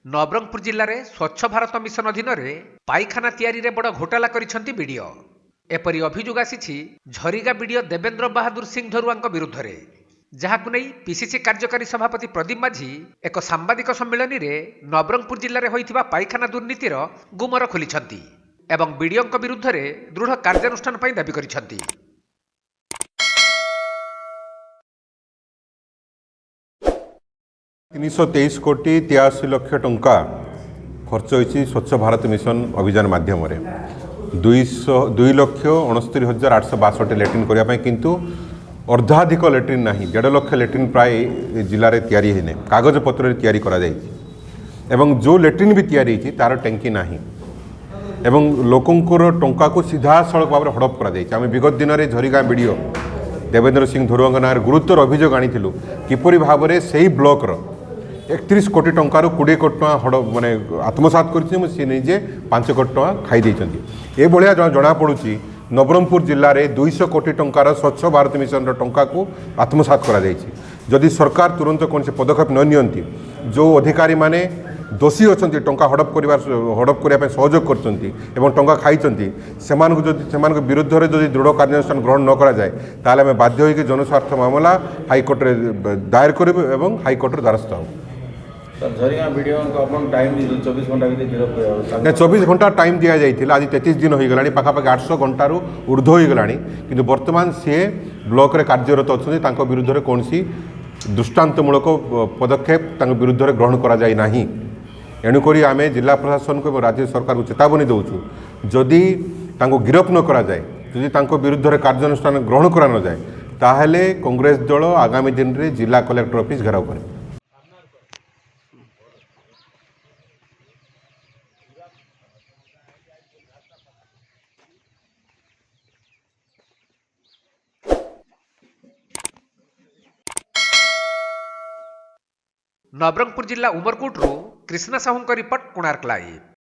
ନବରଙ୍ଗପୁର ଜିଲ୍ଲାରେ ସ୍ୱଚ୍ଛ ଭାରତ ମିଶନ ଅଧୀନରେ ପାଇଖାନା ତିଆରିରେ ବଡ଼ ଘୋଟାଲା କରିଛନ୍ତି ବିଡିଓ। ଏପରି ଅଭିଯୋଗ ଆସିଛି ଝରିଗା ବିଡିଓ ଦେବେନ୍ଦ୍ର ବାହାଦୁର ସିଂ ଧରୁଆଙ୍କ ବିରୁଦ୍ଧରେ, ଯାହାକୁ ନେଇ ପିସିସି କାର୍ଯ୍ୟକାରୀ ସଭାପତି ପ୍ରଦୀପ ମାଝୀ ଏକ ସାମ୍ବାଦିକ ସମ୍ମିଳନୀରେ ନବରଙ୍ଗପୁର ଜିଲ୍ଲାରେ ହୋଇଥିବା ପାଇଖାନା ଦୁର୍ନୀତିର ଗୁମର ଖୋଲିଛନ୍ତି ଏବଂ ବିଡିଓଙ୍କ ବିରୁଦ୍ଧରେ ଦୃଢ଼ କାର୍ଯ୍ୟାନୁଷ୍ଠାନ ପାଇଁ ଦାବି କରିଛନ୍ତି। 323 कोटी 83 लाख टंका खर्च होती स्वच्छ भारत मिशन अभियान मध्यम 2,69,862 लैट्रिन करने किंतु अर्धाधिक लैट्रिन ना 1.5 लाख लैट्रिन प्राय जिले में तैयारी है कागज पत्र एवं जो लैट्रिन भी तैयारी तार टैंकी ना एवं लोकंर टंका को सीधा सड़क भाव में हड़प कर विगत दिन में झरिगा वीडियो देवेंद्र सिंह धरुआ ना गुरुतर अभियोग आनी किपरि भाव में से ही ब्लॉक 31 कोटी टंकार 20 कोटी टका हड़ माने आत्मसात करजे 5 कोटी टका खाई ये भाया जना पड़ी नवरंगपुर जिले में 200 कोटी टंकार स्वच्छ भारत मिशन टंका को आत्मसात करी सरकार तुरंत कौन से पदक्षेप न नियंती जो अधिकारी माने दोषी अच्छा टंका हड़प करने सहयोग कर टंका खाई विरुद्ध में जो दृढ़ कार्यानुष्ठान ग्रहण न करा जाए ताले आम बाध्य होकर जनस्वार्थ मामला हाईकोर्ट दायर करूँ और हाईकोर्ट द्वारस्थ हो। 24 घंटा टाइम दि जाइए आज 33 दिन हो गला पाखापाखि 800 घंटार ऊर्ध्व हो गला कि बर्तमान सी ब्लॉक रे कार्यरत अच्छा विरुद्ध में कौन सी दृष्टांतमूलक पदक्षेप विरुद्ध में ग्रहण करा जाए ना। एणुक आम जिला प्रशासन को राज्य सरकार को चेतावनी देचु जदि गिरफ न करा जाए जदि विरुद्ध में कार्यानुष्ठान ग्रहण करा न जाए ताहले कांग्रेस दल आगामी दिन में जिला कलेक्टर ऑफिस घेराव करे। नवरंगपुर जिला उमरकोटरू कृष्णा साहू रिपोर्ट कोणार्क लाइव।